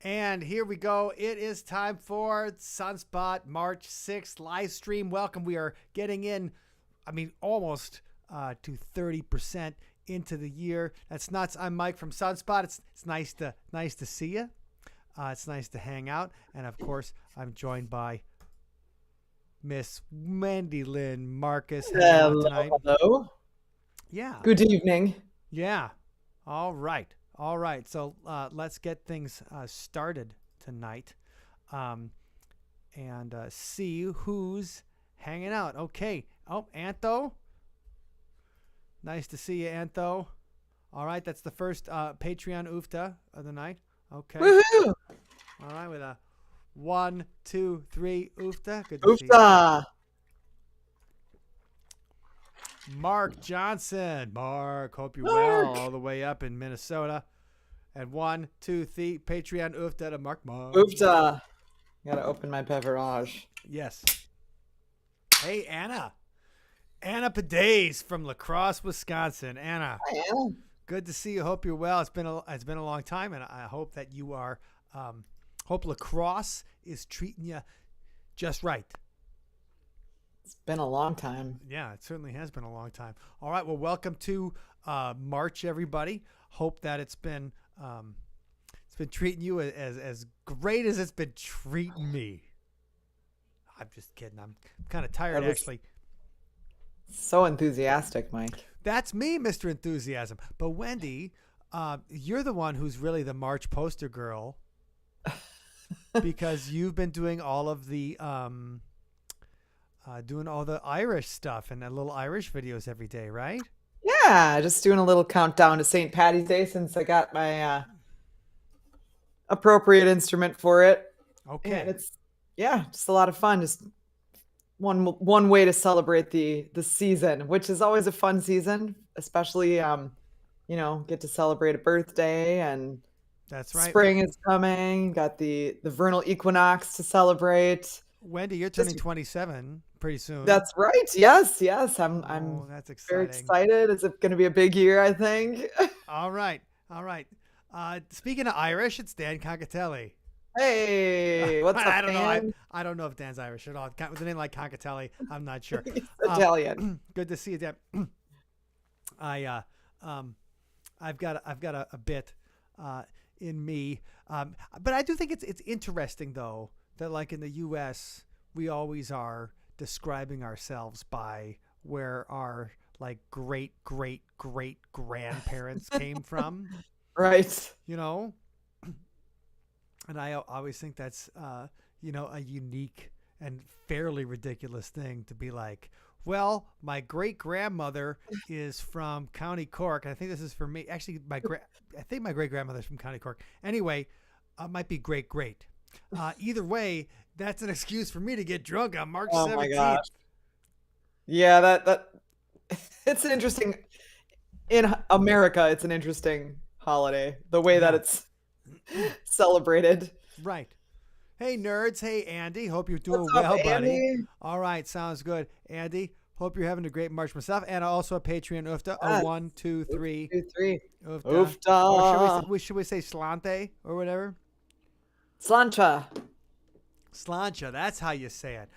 And here we go. It is time for Sunspot March 6th live stream. Welcome. We are getting in, almost to 30% into the year. That's nuts. I'm Mike from Sunspot. It's nice to see you. It's nice to hang out. And of course, I'm joined by Miss Wendy Lynn Marcus hanging out tonight. Hello. Yeah. Good evening. Yeah. All right. So let's get things started tonight and see who's hanging out. Okay. Oh, Antho. Nice to see you, Antho. All right. That's the first Patreon oofta of the night. Okay. Woohoo! All right. With a 1, 2, 3 oofta. Good to see you. Oofta! Mark Johnson. Mark, hope you're Mark. well all the way up in Minnesota. And 1, 2, 3 Patreon oofta to Mark. Oofta! Gotta open my beverage. Yes. Hey, Anna. Anna Padays from La Crosse, Wisconsin. Anna. Hi, Anna. Good to see you. Hope you're well. It's been a long time, and I hope that you are. Hope La Crosse is treating you just right. It's been a long time. Yeah, it certainly has been a long time. All right. Well, welcome to March, everybody. Hope that it's been treating you as great as it's been treating me. I'm just kidding. I'm kind of tired, actually. So enthusiastic, Mike. That's me, Mr. Enthusiasm. But Wendy, you're the one who's really the March poster girl because you've been doing all of the Irish stuff and the little Irish videos every day, right? Yeah, just doing a little countdown to St. Patty's Day since I got my appropriate instrument for it. Okay. And it's just a lot of fun. Just one way to celebrate the season, which is always a fun season, especially get to celebrate a birthday, and that's right. Spring is coming. Got the vernal equinox to celebrate. Wendy, you're turning 27 pretty soon. That's right. Yes. I'm that's exciting. very excited. It's going to be a big year, I think. All right. Speaking of Irish, it's Dan Concatelli. Hey, what's up, Dan? I don't know if Dan's Irish at all. With a name like Concatelli, I'm not sure. Italian. Good to see you, Dan. I've got a bit in me, but I do think it's interesting though that like in the U.S. we always are describing ourselves by where our like great grandparents came from, right? And I always think that's, a unique and fairly ridiculous thing to be like, well, my great grandmother is from County Cork. And I think this is for me. Actually, I think my great grandmother's from County Cork. Anyway, might be great. Either way, that's an excuse for me to get drunk on March 17th. Oh my gosh. Yeah, that it's an interesting, in America, it's an interesting holiday. The way that it's celebrated. Right. Hey nerds. Hey Andy. Hope you're doing What's up, well, buddy. Andy? All right, sounds good. Andy, hope you're having a great March myself. And also a Patreon oofta. Yes. 1, 2, 3. 2, 3. Oofta. Oofta. Or should we say slante or whatever? Slancha. Slancha. That's how you say it.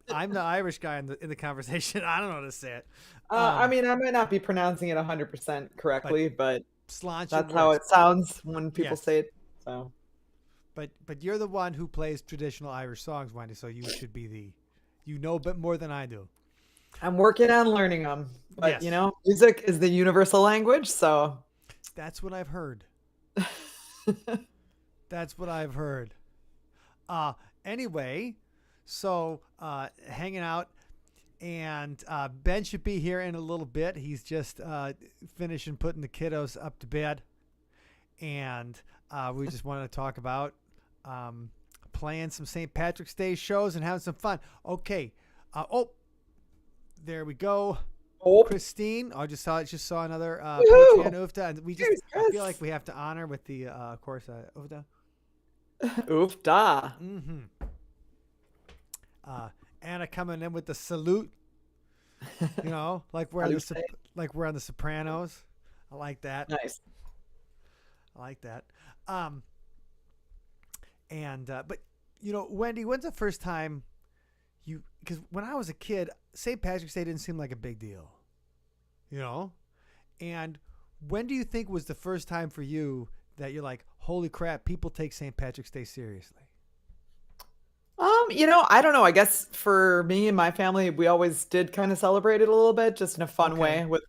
I'm the Irish guy in the conversation. I don't know how to say it. I might not be pronouncing it 100% correctly, but Slancha. That's how it sounds when people say it. So, but you're the one who plays traditional Irish songs, Wendy. So you should be a bit more than I do. I'm working on learning them, but yes. Music is the universal language. So that's what I've heard. That's what I've heard. Anyway, so hanging out. And Ben should be here in a little bit. He's just finishing putting the kiddos up to bed. And we just wanted to talk about playing some St. Patrick's Day shows and having some fun. Okay. There we go. Oh. Christine. I just saw another Patreon oofta. And I feel like we have to honor with the, of course, oofta. Oofta. Mm-hmm. Anna coming in with the salute, like we're on the Sopranos. I like that. Nice. I like that. And but Wendy, when's the first time because when I was a kid, St. Patrick's Day didn't seem like a big deal, And when do you think was the first time for you that you're like, holy crap, people take St. Patrick's Day seriously? I don't know. I guess for me and my family, we always did kind of celebrate it a little bit, just in a fun way with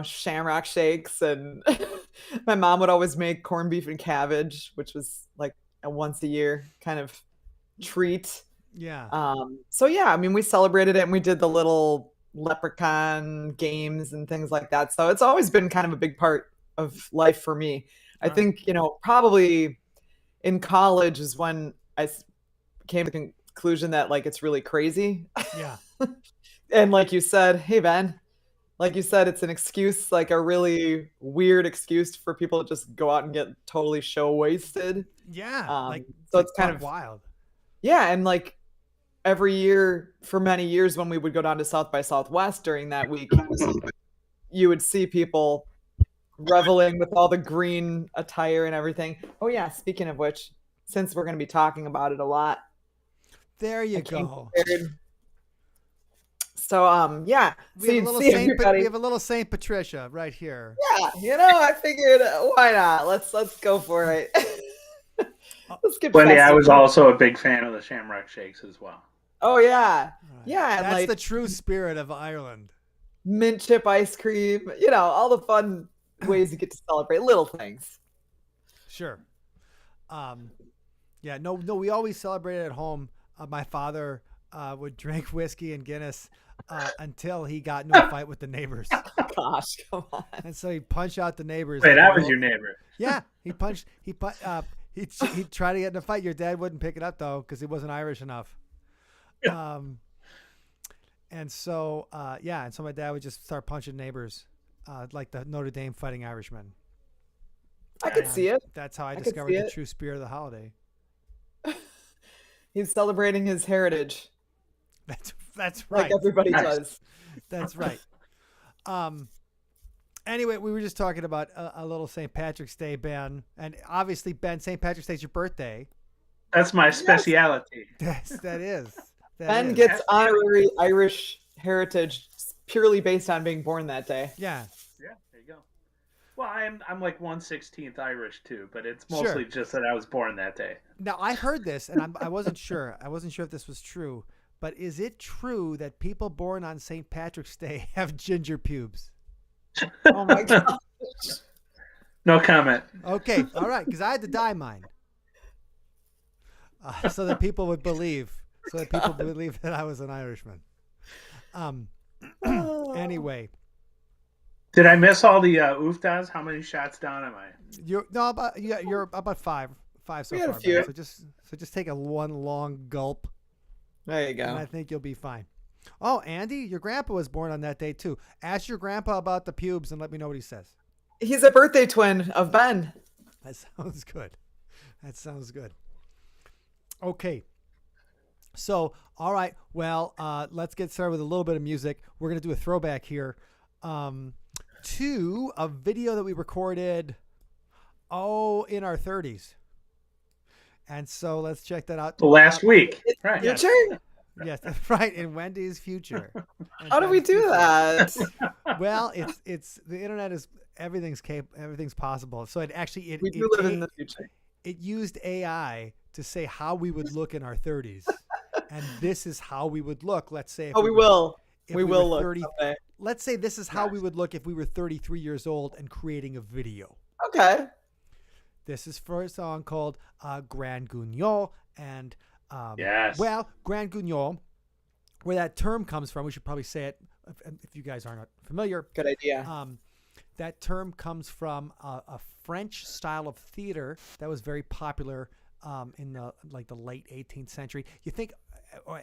shamrock shakes, and my mom would always make corned beef and cabbage, which was like a once a year kind of treat. Yeah. So yeah, I mean, we celebrated it and we did the little leprechaun games and things like that. So it's always been kind of a big part of life for me. I think, probably in college is when I came to the conclusion that like it's really crazy. Yeah. And like you said, hey Ben, like you said, it's an excuse, like a really weird excuse for people to just go out and get totally show wasted. Yeah. So it's kind of wild. Yeah. And like every year for many years when we would go down to South by Southwest during that week, you would see people reveling with all the green attire and everything. Oh yeah. Speaking of which, since we're going to be talking about it a lot. There you go. So yeah, we have a little Saint Patricia right here. Yeah, I figured why not? Let's go for it. Let's get Wendy, I was also a big fan of the Shamrock Shakes as well. Oh yeah, yeah. That's the true spirit of Ireland. Mint chip ice cream, all the fun ways you get to celebrate little things. Sure. Yeah. No. We always celebrated at home. My father would drink whiskey and Guinness until he got into a fight with the neighbors. Gosh, come on! And so he'd punch out the neighbors. Wait, that was your neighbor? Yeah, he'd try to get in a fight. Your dad wouldn't pick it up though because he wasn't Irish enough. And so my dad would just start punching neighbors, like the Notre Dame Fighting Irishmen. I could see it. That's how I discovered the true spirit of the holiday. He's celebrating his heritage. That's right. Like everybody does. That's right. Anyway, we were just talking about a little St. Patrick's Day, Ben, and obviously, Ben, St. Patrick's Day is your birthday. That's my speciality. Yes, that is. Ben gets honorary Irish heritage purely based on being born that day. Yeah. Yeah, there you go. Well, I'm like 1/16 Irish too, but it's mostly just that I was born that day. Now I heard this, and I wasn't sure. I wasn't sure if this was true, but is it true that people born on St. Patrick's Day have ginger pubes? Oh my gosh. No comment. Okay, all right, because I had to dye mine, so that people would believe. So that people believe that I was an Irishman. Anyway. Did I miss all the oofdas? How many shots down am I? You're about five so far. So just take one long gulp. There you go. And I think you'll be fine. Oh, Andy, your grandpa was born on that day too. Ask your grandpa about the pubes and let me know what he says. He's a birthday twin of Ben. That sounds good. Okay. So, all right. Well, let's get started with a little bit of music. We're going to do a throwback here. To a video that we recorded, in our 30s. And so let's check that out. Last week. Right. Future? Yes, that's right. In Wendy's future. How do we do that? Well, it's the internet is everything's possible. So we do live in the future. It used AI to say how we would look in our 30s. And this is how we would look. Let's say we will. We will look. 30, someday. Let's say this is how we would look if we were 33 years old and creating a video. Okay. This is for a song called Grand Guignol. And, yes. Well, Grand Guignol, where that term comes from, we should probably say it if you guys are not familiar. Good idea. That term comes from a French style of theater that was very popular in the late 18th century. You think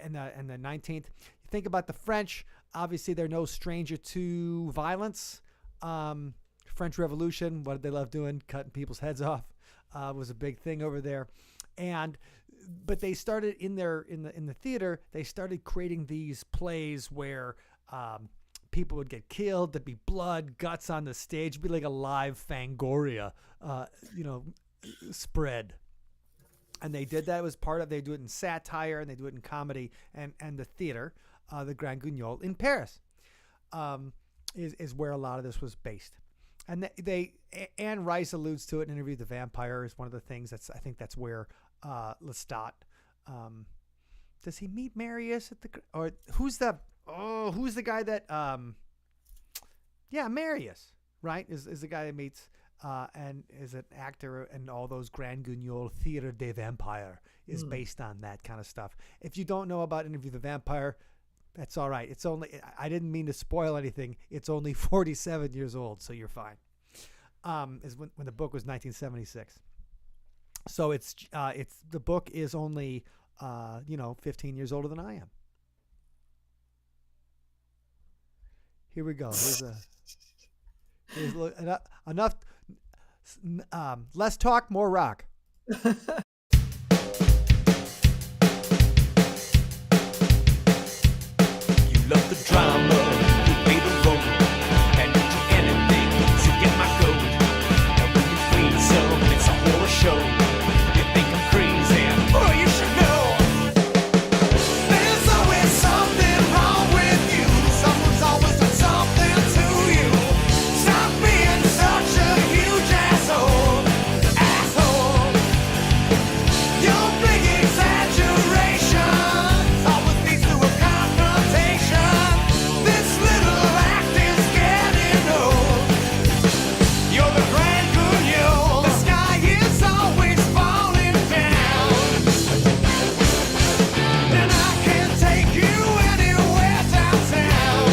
in the 19th, you think about the French, obviously they're no stranger to violence. French Revolution, what did they love doing? Cutting people's heads off was a big thing over there. But they started in the theater, they started creating these plays where people would get killed, there'd be blood, guts on the stage, it'd be like a live Fangoria, spread. And they did that. It was part of, they do it in satire and they do it in comedy and the theater, the Grand Guignol in Paris, is where a lot of this was based. And Anne Rice alludes to it in Interview with the Vampire is one of the things I think that's where Lestat, does he meet Marius who's the guy that, Marius, right? Is the guy that meets, and is an actor, and all those Grand Guignol Theatre des Vampires is based on that kind of stuff. If you don't know about Interview with the Vampire, that's all right. It's only, I didn't mean to spoil anything. It's only 47 years old, so you're fine. Is when the book was 1976. So it's the book is only 15 years older than I am. Here we go. Here's enough. Less talk, more rock. You love the drama, you play the role, and you do anything to get my goat. And when you feel so, it's a horror show. You think I'm crazy, oh, you should know. There's always something wrong with you. Someone's always done something to you. Stop being such a huge asshole. Your big exaggeration always leads to a confrontation. This little act is getting old. You're the Grand Guignol. The sky is always falling down, and I can't take you anywhere downtown.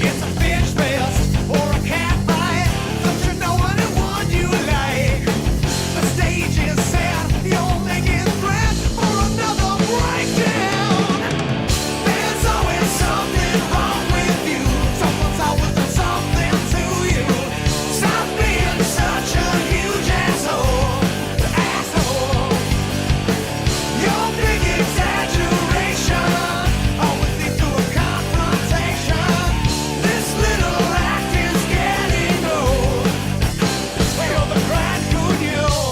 It's a fish fest or a cat fight. Don't you know anyone you like? The stage is set, you're making threats for another breakdown. There's always something wrong with you. Someone's always done something to you. Stop being such a huge asshole. Your big exaggeration always leads to a confrontation. This little act is getting old. You're the Grand Guignol.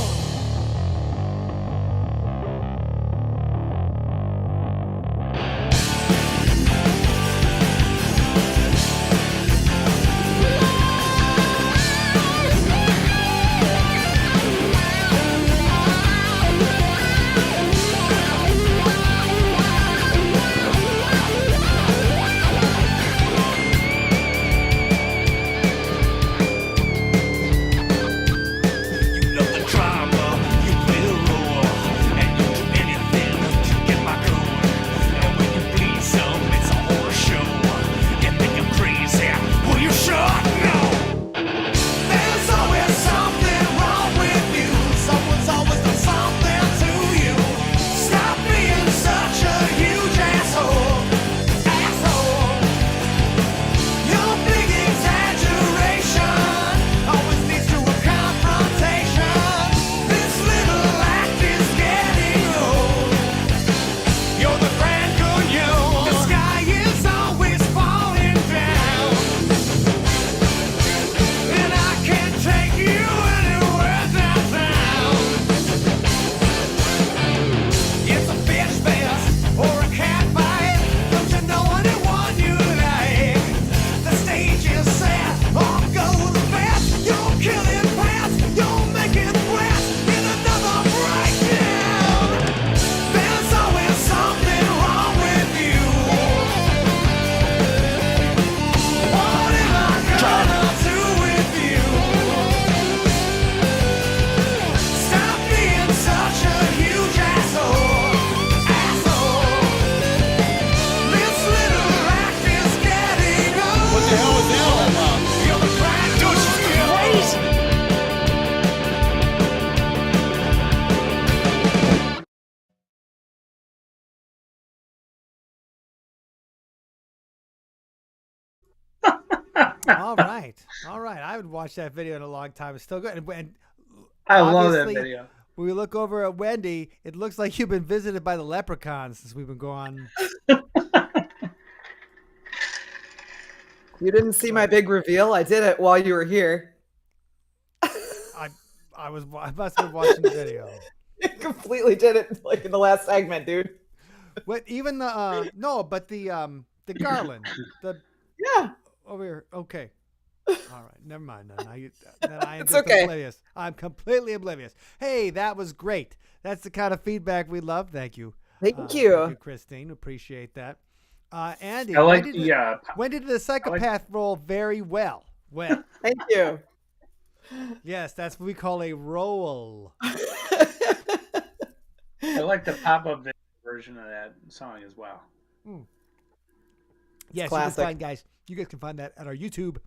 You love the drama, you play the role, and you do anything to get my goat. And when you bleed some, it's a horror show. You think I'm crazy? Well, you should know. There's always something wrong with you. Someone's always done something to you. Stop being such a huge asshole. Your big exaggeration always leads to a confrontation. This little act is getting old. You're the Grand Guignol. The sky is always falling down, and I can't take you anywhere downtown. It's a fish fest or a cat fight. Don't you know anyone you like? The stage is set, on go the fast. You're killing past, you're making threats in another breakdown. There's always something wrong with you. What am I gonna do with you? Stop being such a huge asshole. This little act is getting old. What the hell is that all about? You're the Grand Guignol. Crazy. All right. I haven't watched that video in a long time. It's still good. And I love that obviously, video. when we look over at Wendy, it looks like you've been visited by the leprechauns since we've been going. You didn't see my big reveal. I did it while you were here. I must have been watching the video. You completely did it like in the last segment, dude. What even the no, but the garland, the Yeah. over here. Okay. All right, never mind. Then I am It's just okay. oblivious. I'm completely oblivious. Hey, that was great. That's the kind of feedback we love. Thank you. Thank you. Thank you, Christine. Appreciate that. Andy, I like when did the psychopath roll very well? Well, Thank you. yes, that's what we call a roll. I like the pop-up video version of that song as well. Yes, you classic. can find guys. You guys can find that at our YouTube.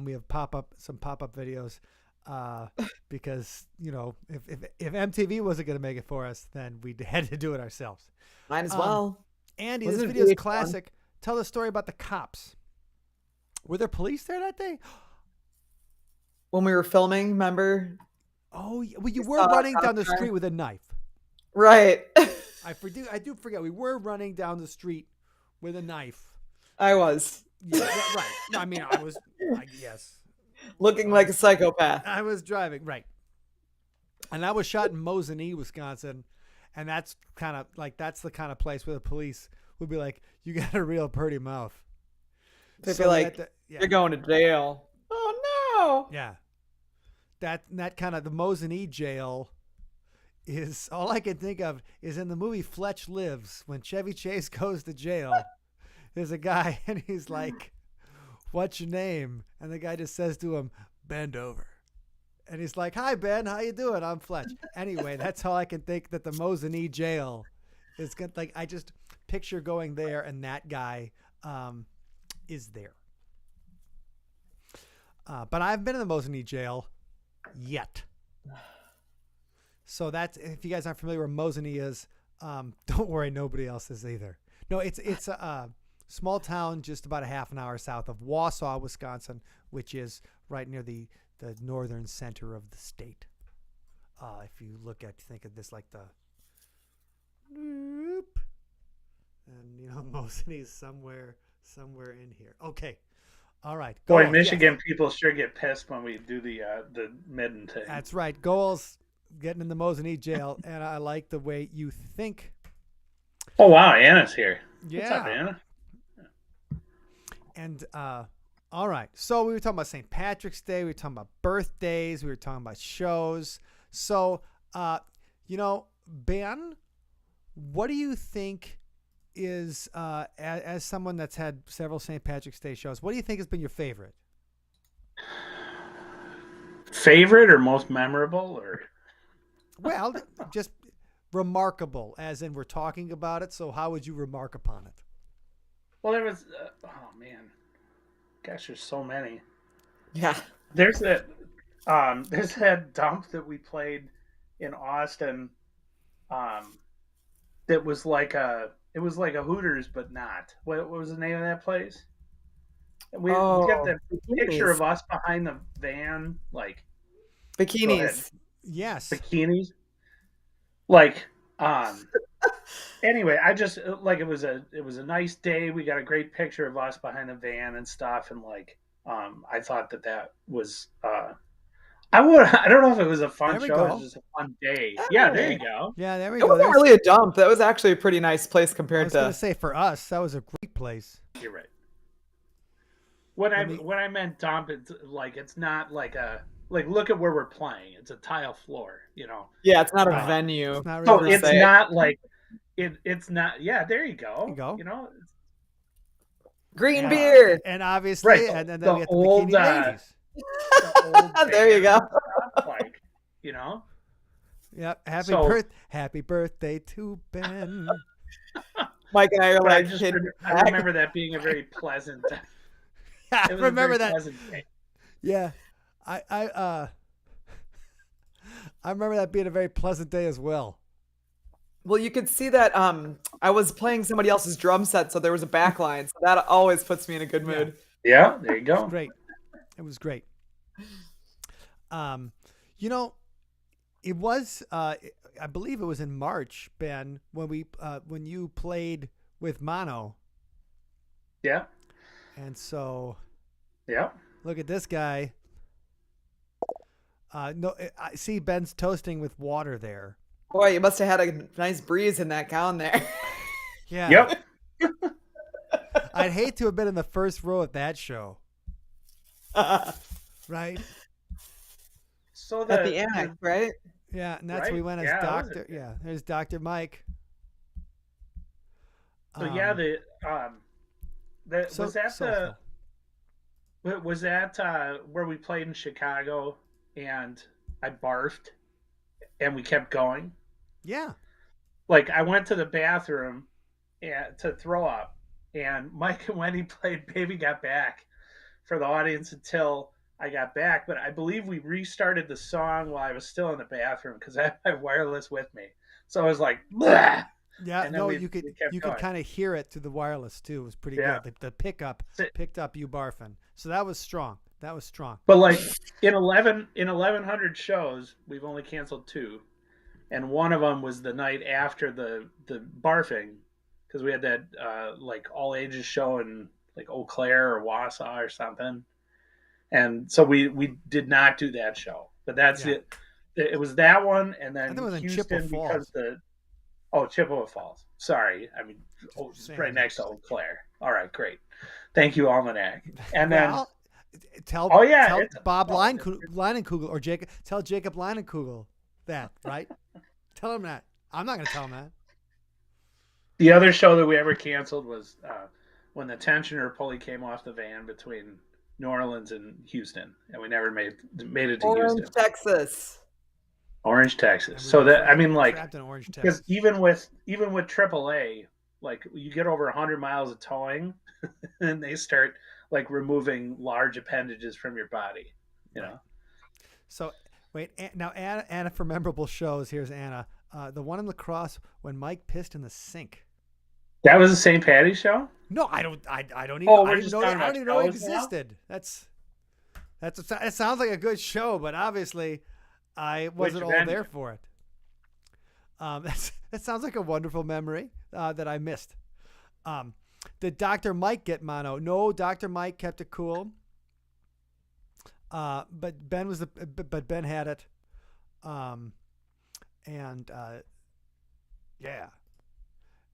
We have some pop-up videos because if MTV wasn't going to make it for us, then we had to do it ourselves. Mine as well. Andy, Wasn't this it video is really fun? classic. Tell the story about the cops. Were there police there that day? When we were filming, remember? Oh, yeah. Well, you We were saw a running cop down the car. street with a knife. Right. I do forget. We were running down the street with a knife. I was Yeah, right. No, I mean, yes. looking like a psychopath. I was driving, right. And I was shot in Mosinee, Wisconsin. And that's the kind of place where the police would be like, you got a real pretty mouth. They'd So be like, yeah. you're going to jail. Oh, no. Yeah. That kind of the Mosinee jail is all I can think of is in the movie Fletch Lives when Chevy Chase goes to jail. There's a guy and he's like, "What's your name?" And the guy just says to him, "Bend over." And he's like, "Hi Ben, how you doing? I'm Fletch." Anyway, that's all I can think that the Mosinee jail is good. Like I just picture going there and that guy is there. But I've been in the Mosinee jail yet. So that's, if you guys aren't familiar where Mosinee is, don't worry, nobody else is either. No, it's a small town just about a half an hour south of Wausau, Wisconsin, which is right near the northern center of the state. If you think of this like the, and Mosinee is somewhere in here. Okay. All right. Boy, Goals, Michigan yes. people sure get pissed when we do the midden thing. That's right. Goals getting in the Mosinee jail, and I like the way you think. Oh wow, Anna's here. Yeah. What's up, Anna? And all right. So we were talking about St. Patrick's Day. We were talking about birthdays. We were talking about shows. So, Ben, what do you think is as someone that's had several St. Patrick's Day shows, what do you think has been your favorite? Favorite or most memorable or? Well, just remarkable, as in we're talking about it. So how would you remark upon it? Well, there was. Oh man, gosh, there's so many. Yeah. There's that. There's that dump that we played in Austin. That was like a. It was like a Hooters, but not. What was the name of that place? We got the picture of us behind the van, like Bikinis. Yes. bikinis. Like, anyway, I just like it was a nice day. We got a great picture of us behind the van and stuff, and like, I thought that was I don't know if it was a fun There we show. go. It was just a fun day. Yeah, there you go. Yeah, there we It go. wasn't really a dump. That was actually a pretty nice place I compared was going to. to say for us, that was a great place. You're right. When I meant dump, it's not like a look at where we're playing. It's a tile floor, Yeah, it's not a Right. venue. It's not So really it's not like it's not. Yeah, there you go. There you go. Green beer. And obviously, Right, and then the we get the old, bikini ladies. the old There you go. band stuff, like, Yep. So- Happy birthday to Ben. Mike and I are But I like, just kid, I remember that being a very pleasant. I It was remember a very that. pleasant day. Yeah. I remember that being a very pleasant day as well. well, you could see that I was playing somebody else's drum set, so there was a back line. So that always puts me in a good mood. Yeah, there you go. Great. It was great. It was I believe it was in March, Ben, when you played with Mono. Yeah, And so yeah. look at this guy. No, I see Ben's toasting with water there. Boy, you must have had a nice breeze in that gown there. Yeah. Yep. I'd hate to have been in the first row at that show. Right? So At the annex, right? Yeah, and that's Right? we went as Yeah, that was Doctor. it. Yeah, there's Dr. Mike. So yeah, the so- was that soulful. was that where we played in Chicago and I barfed and we kept going. Yeah. Like I went to the bathroom to throw up, and Mike and Wendy played "Baby Got Back" for the audience until I got back. But I believe we restarted the song while I was still in the bathroom because I had my wireless with me. So I was like, "Blah!" Yeah, And then no, we you could kept going. kind of hear it through the wireless too. It was pretty Yeah. good. The pickup picked up you barfing, so that was strong. That was strong. But like in 1100 shows, we've only canceled 2, and one of them was the night after the barfing because we had that like all ages show in like Eau Claire or Wausau or something, and so we did not do that show. But that's Yeah. it. It was that one, and I then think it was in Houston Chippewa because Chippewa Falls. Sorry, I mean it's Same. right next to Eau Claire. All right, great. Thank you, Almanac. And then Well, tell it's- Bob Leinenkugel or Jacob. Tell Jacob Leinenkugel that, right? Tell him that. I'm not going to tell him that. the other show that we ever canceled was when the tensioner pulley came off the van between New Orleans and Houston, and we never made it to Orange, Houston, Texas. Orange, Texas. And we So were that I mean, like, trapped in Orange, because Texas. even with AAA, like you get over 100 miles of towing, and they start like removing large appendages from your body. You know, So wait, now Anna for memorable shows. Here's Anna. The one in lacrosse when Mike pissed in the sink. that was the St. Patty's show. No, I don't even. Oh, I we're didn't just know. talking I don't about even know it shows now? existed. It sounds like a good show, but obviously, I wasn't all venue? there for it. That sounds like a wonderful memory that I missed. Did Dr. Mike get mono? No, Dr. Mike kept it cool. But Ben had it. Yeah.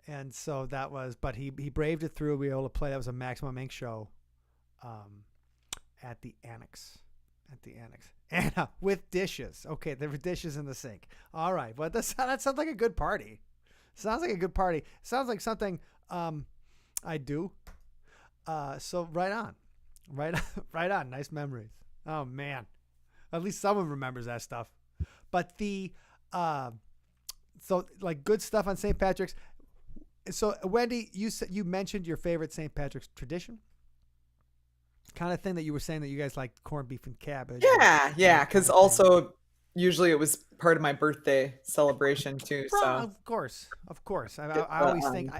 And so that was, but he braved it through. We were able to play. That was a Maximum Ink show, at the annex. Anna with dishes. Okay, there were dishes in the sink. All right, well that sounds like a good party. Sounds like a good party. Sounds like something I do. So right on. Nice memories. Oh man, at least someone remembers that stuff. But the so like good stuff on St. Patrick's. So Wendy, you mentioned your favorite St. Patrick's tradition. Kind of thing that you were saying that you guys like corned beef and cabbage. Yeah, because also usually it was part of my birthday celebration too. Bro, So of course. I always think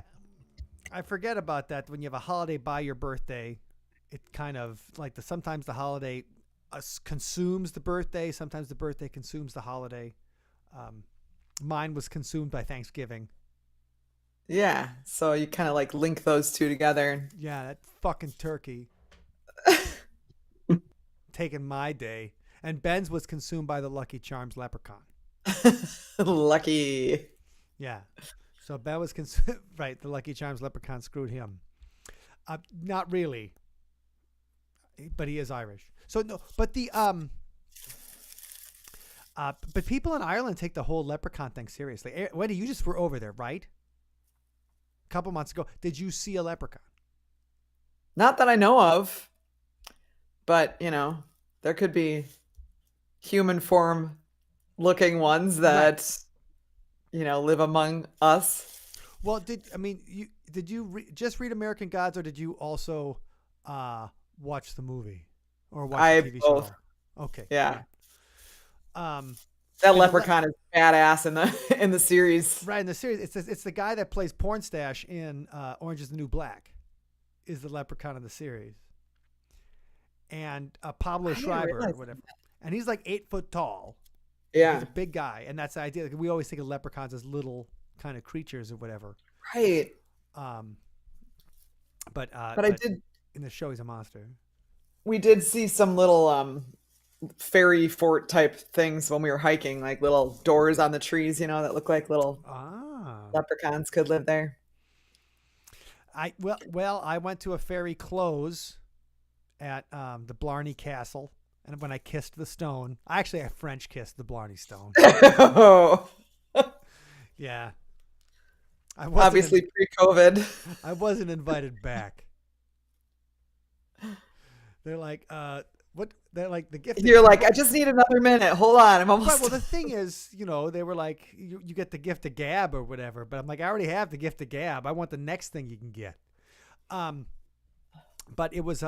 I forget about that when you have a holiday by your birthday. It kind of like sometimes the holiday consumes the birthday. Sometimes the birthday consumes the holiday. Mine was consumed by Thanksgiving. yeah, so you kind of like link those two together. Yeah, that fucking turkey. Taking my day. And Ben's was consumed by the Lucky Charms leprechaun. Lucky. Yeah. So Ben was consumed. Right. The Lucky Charms leprechaun screwed him. Not really. But he is Irish. So no, but but people in Ireland take the whole leprechaun thing seriously. Wendy, you just were over there, right? A couple months ago. Did you see a leprechaun? Not that I know of, but there could be human form looking ones that live among us. Well, did you just read American Gods, or did you also watch the movie or watch the TV both. show? Okay. Yeah. Right. That leprechaun is badass in the series. Right in the series, it's the guy that plays Pornstache in Orange Is the New Black, is the leprechaun in the series, and Pablo Schreiber or whatever, and he's like 8 foot tall. Yeah. He's a big guy, and that's the idea. Like, we always think of leprechauns as little kind of creatures or whatever. Right. But I did. in the show he's a monster. We did see some little fairy fort type things when we were hiking, like little doors on the trees, that look like little Ah. leprechauns could live there. I went to a fairy close at the Blarney Castle, and when I kissed the stone, I French kissed the Blarney stone. Oh, Yeah. obviously pre-COVID. I wasn't invited back. They're like, what? They're like the gift. You're like, I just need another minute. Hold on, I'm almost. Right, well, the thing is, they were like, you get the gift of gab or whatever. But I'm like, I already have the gift of gab. I want the next thing you can get. But it was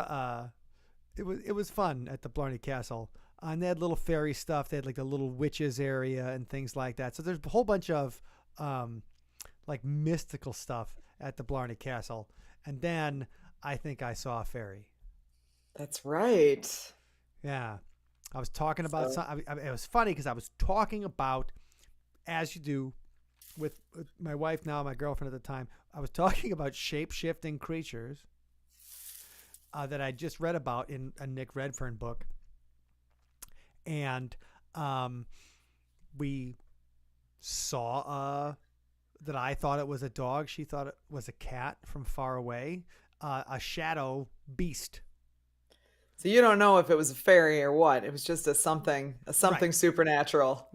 it was fun at the Blarney Castle. And they had little fairy stuff. They had like the little witches area and things like that. So there's a whole bunch of like mystical stuff at the Blarney Castle. And then I think I saw a fairy. That's right. Yeah. I was talking about it was funny because I was talking about, as you do with my wife now, my girlfriend at the time, I was talking about shape-shifting creatures that I just read about in a Nick Redfern book. And we saw that I thought it was a dog. She thought it was a cat from far away, a shadow beast. So you don't know if it was a fairy or what. It was just a something Right. supernatural.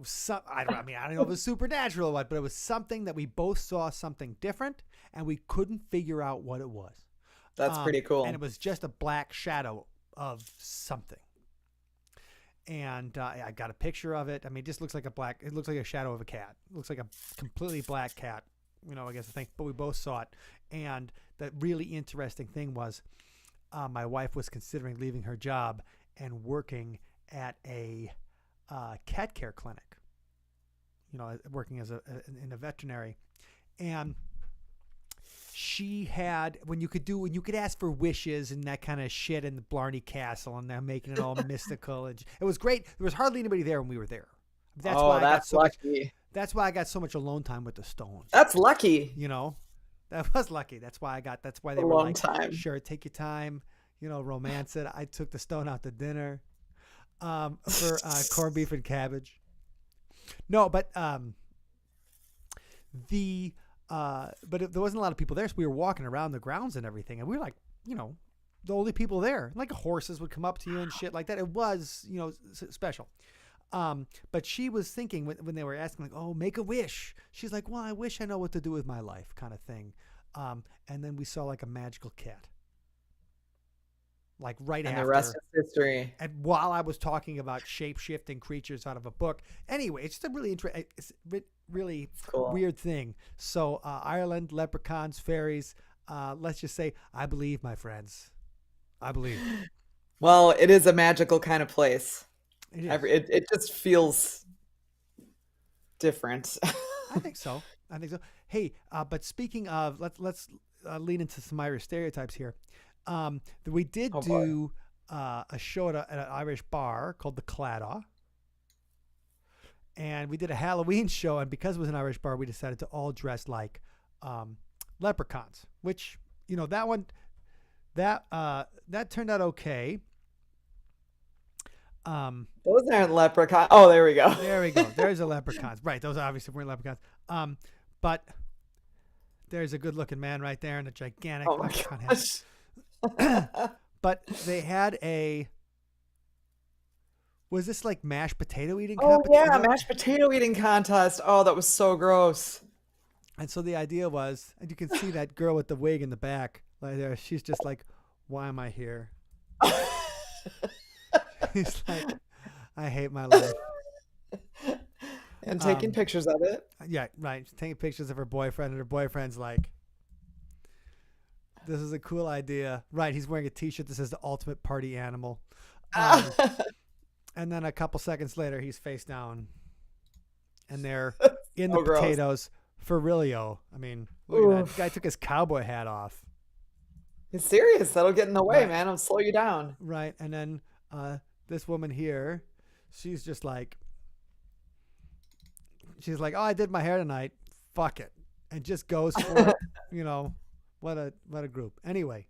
I don't know if it was supernatural or what, but it was something that we both saw something different, and we couldn't figure out what it was. That's pretty cool. And it was just a black shadow of something. And I got a picture of it. I mean, it just looks like it looks like a shadow of a cat. It looks like a completely black cat, I guess the thing. But we both saw it. And the really interesting thing was my wife was considering leaving her job and working at a cat care clinic, working as in a veterinary. And she had when you could ask for wishes and that kind of shit in the Blarney Castle, and they're making it all mystical, and it was great. There was hardly anybody there when we were there. That's why that's lucky. That's why I got so much alone time with the stones. That's lucky. That was lucky. That's why they were like, time. Sure, take your time, romance it. I took the stone out to dinner for corned beef and cabbage. No, but there wasn't a lot of people there, so we were walking around the grounds and everything, and we were like, the only people there. Like horses would come up to you and shit like that. It was, special. But she was thinking when they were asking, like, oh, make a wish. She's like, well, I wish I know what to do with my life, kind of thing. And then we saw like a magical cat. Like right after. And the rest is history. And while I was talking about shape-shifting creatures out of a book. Anyway, it's just a really really cool. Weird thing. So Ireland, leprechauns, fairies. Let's just say, I believe, my friends. I believe. Well, it is a magical kind of place. It is. It just feels different. I think so. Hey, but speaking of, let's lean into some Irish stereotypes here. We did do a show at an Irish bar called the Claddagh. And we did a Halloween show, and because it was an Irish bar, we decided to all dress like leprechauns, which, that one, that turned out okay. Those aren't leprechauns. Oh, there we go. There we go. There's a leprechauns. Right, those obviously weren't leprechauns. But there's a good-looking man right there in a gigantic leprechaun hat. But they had was this like mashed potato eating competition? Oh yeah, mashed potato eating contest. Oh, that was so gross. And so the idea was, and you can see that girl with the wig in the back right there. She's just like, why am I here? He's like, I hate my life. And taking pictures of it. Yeah, right. She's taking pictures of her boyfriend, and her boyfriend's like, this is a cool idea. Right, he's wearing a t-shirt that says the ultimate party animal. And then a couple seconds later, he's face down. And they're in the potatoes for realio. I mean, look at that. The guy took his cowboy hat off. It's serious. That'll get in the way, man. It'll slow you down. Right. And then this woman here, she's just like, oh, I did my hair tonight. Fuck it. And just goes for it. What a group. Anyway.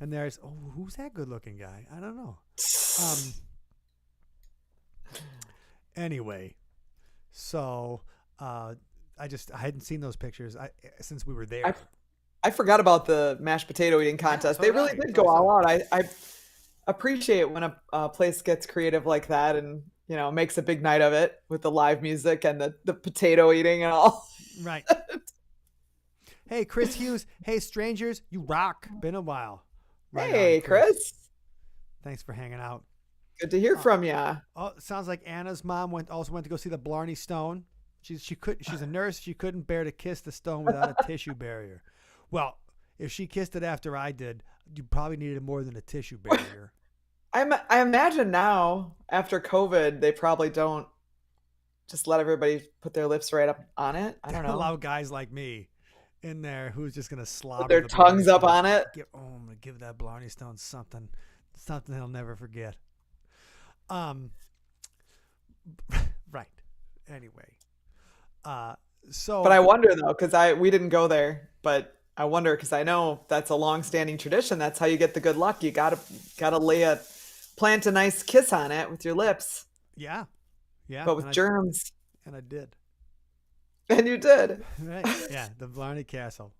And there's, who's that good looking guy? I don't know. Anyway, so I hadn't seen those pictures since we were there. I forgot about the mashed potato eating contest. so They did really I. did So go I saw all out. I appreciate when a place gets creative like that and, you know, makes a big night of it with the live music and the potato eating and all. Right. Hey, Chris Hughes. Hey, strangers. You rock. Been a while. Right Hey, on, Chris. Thanks for hanging out. Good to hear from you. Oh, sounds like Anna's mom also went to go see the Blarney Stone. She's a nurse. She couldn't bear to kiss the stone without a tissue barrier. Well, if she kissed it after I did, you probably needed more than a tissue barrier. I imagine now, after COVID, they probably don't just let everybody put their lips right up on it. I don't know. Allow guys like me in there who's just gonna slobber Put their the tongues Blarney up Stone. on it. I'm gonna give that Blarney Stone something he'll never forget. Right. Anyway, so. But I wonder though, because we didn't go there, but I wonder because I know that's a long-standing tradition. That's how you get the good luck. You gotta plant a nice kiss on it with your lips. Yeah. But with germs. And I did. And you did. Right. Yeah. The Blarney Castle.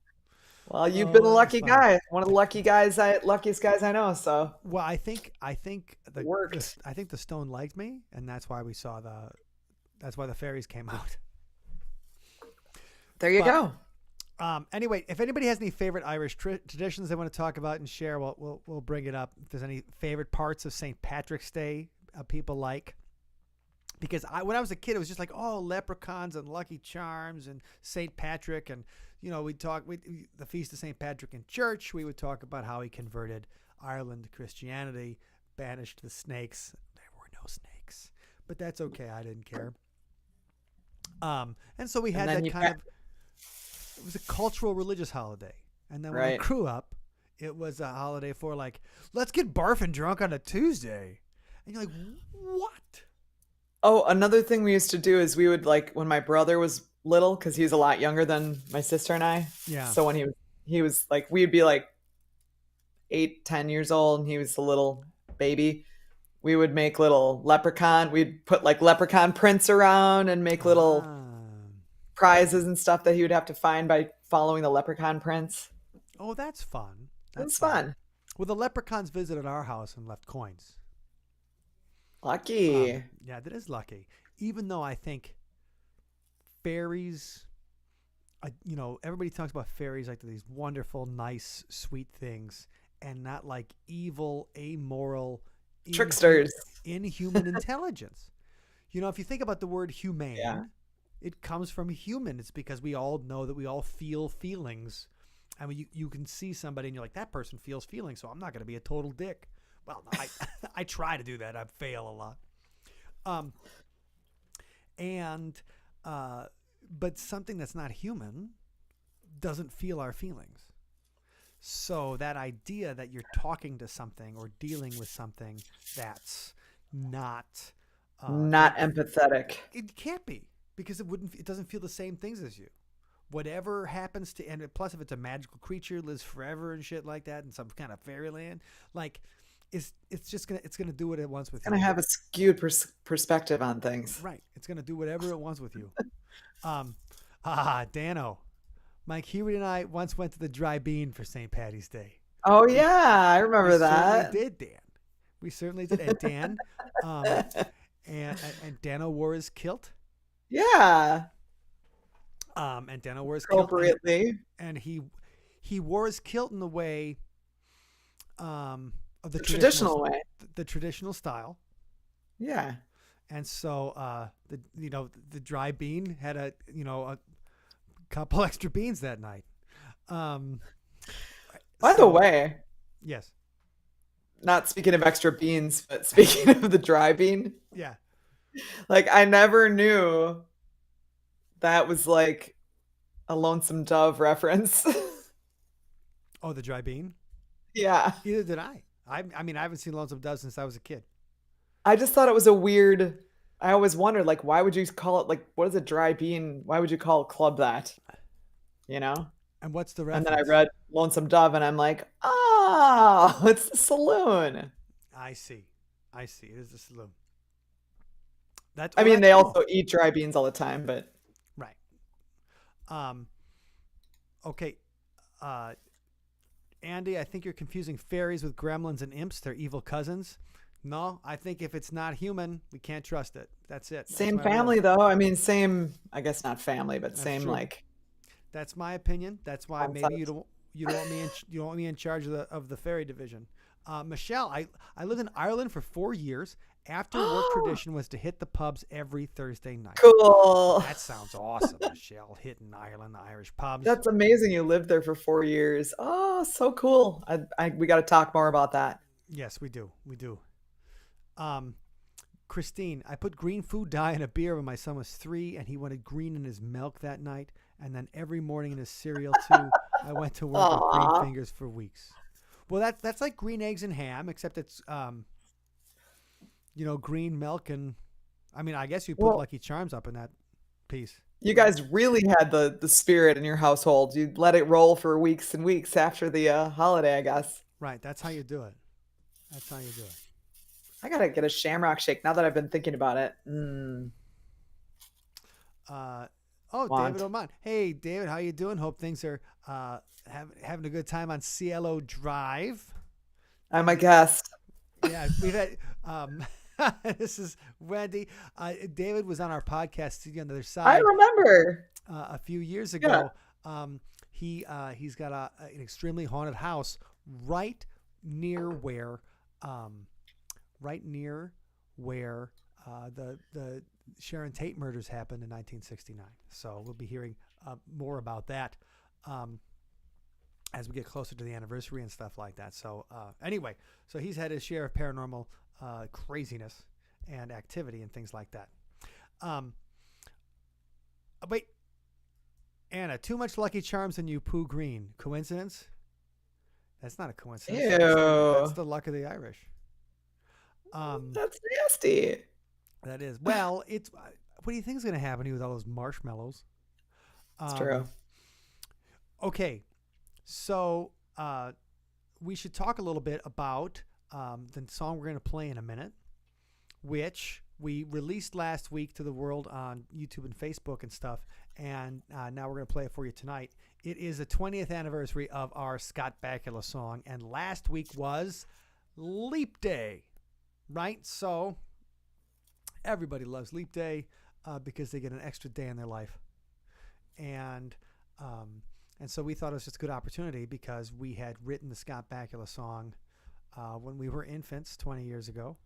Well, you've been a that was lucky fun. guy. One of the luckiest guys I know. So Well, I think worked. I think the stone liked me, and that's why the fairies came out. there you go. Anyway, if anybody has any favorite Irish traditions they want to talk about and share, we'll bring it up. If there's any favorite parts of St. Patrick's Day people like, because when I was a kid, it was just like, oh, leprechauns and Lucky Charms and St. Patrick, and we'd talk the Feast of St. Patrick in church. We would talk about how he converted Ireland to Christianity, banished the snakes. There were no snakes, but that's okay. I didn't care. And so we had that kind of. It was a cultural religious holiday. And then when I grew up, it was a holiday for like, let's get barfing drunk on a Tuesday. And you're like, what? Oh, another thing we used to do is we would when my brother was little, because he was a lot younger than my sister and I. Yeah. So when he was like, we'd be like 8, 10 years old and he was a little baby. We would make little leprechaun. We'd put like leprechaun prints around and make little prizes and stuff that he would have to find by following the leprechaun prints. Oh, that's fun. That's fun. Well, the leprechauns visited our house and left coins. Lucky. Yeah, that is lucky. Even though I think fairies, everybody talks about fairies like these wonderful, nice, sweet things, and not like evil, amoral, tricksters, inhuman intelligence. If you think about the word humane, it comes from human. It's because we all know that we all feel feelings. I mean, you can see somebody and you're like, that person feels feelings, so I'm not going to be a total dick. Well, I try to do that. I fail a lot. But something that's not human doesn't feel our feelings. So that idea that you're talking to something or dealing with something that's not empathetic. It can't be, because it doesn't feel the same things as you. Whatever happens to, and plus if it's a magical creature, lives forever and shit like that in some kind of fairyland, like it's gonna do what it wants with you. It's gonna have a skewed perspective on things. Right. It's gonna do whatever it wants with you. Dano. Mike Hubert and I once went to the Dry Bean for St. Patty's Day. Oh yeah, I remember that. We certainly did, Dan. We certainly did. And Dan, and Dano wore his kilt. Yeah. And Dano wore his kilt appropriately. And he wore his kilt in the way, of the traditional way, the traditional style. Yeah. And so the Dry Bean had a couple extra beans that night. By the way, yes. Not speaking of extra beans, but speaking of the Dry Bean. Yeah. Like I never knew that was like a Lonesome Dove reference. Oh, the Dry Bean? Yeah. Either did I. I mean, I haven't seen Lonesome Dove since I was a kid. I just thought it was I always wondered, like, why would you call it, like, what is a Dry Bean? Why would you call a club that? And what's the reference? And then I read Lonesome Dove and I'm like, oh, it's the saloon. I see. It is the saloon. I mean, that's they cool. also eat dry beans all the time, but Right. Okay. Andy, I think you're confusing fairies with gremlins and imps. They're evil cousins. No, I think if it's not human, we can't trust it. That's it. That's same my rule. family though. I mean, same. I guess not family, but That's same true. like. That's my opinion. That's why maybe Concept. you don't want me in charge of the fairy division. Michelle, I lived in Ireland for 4 years. After work tradition was to hit the pubs every Thursday night. Cool. That sounds awesome, Michelle. Hitting Ireland, the Irish pubs. That's amazing. You lived there for 4 years. Oh, so cool. We got to talk more about that. Yes, we do. We do. Christine, I put green food dye in a beer when my son was 3, and he wanted green in his milk that night. And then every morning in his cereal too. I went to work with green Aw. fingers for weeks. Well, that's like green eggs and ham, except it's green milk and. I mean, I guess you put Well- Lucky Charms up in that piece. You guys really had the spirit in your household. You let it roll for weeks and weeks after the holiday, I guess. Right. That's how you do it. That's how you do it. I gotta get a Shamrock Shake now that I've been thinking about it. Mm. Want. David Oman. Hey, David, how you doing? Hope things are having a good time on CLO Drive. I'm a guest. Yeah, we've had. This is Wendy. David was on our podcast Studio on the Other Side. I remember. A few years ago. He's got an extremely haunted house right near where the Sharon Tate murders happened in 1969. So we'll be hearing more about that as we get closer to the anniversary and stuff like that. So anyway, so he's had his share of paranormal craziness and activity and things like that. Wait, Anna, too much Lucky Charms and you poo green. Coincidence? That's not a coincidence. Ew. That's the luck of the Irish. That's nasty. That is. Well, it's. What do you think is going to happen to you with all those marshmallows? It's true. Okay, so we should talk a little bit about the song we're going to play in a minute, which we released last week to the world on YouTube and Facebook and stuff, and now we're going to play it for you tonight. It is the 20th anniversary of our Scott Bakula song, and last week was Leap Day, right? So everybody loves Leap Day because they get an extra day in their life, and so we thought it was just a good opportunity because we had written the Scott Bakula song when we were infants 20 years ago,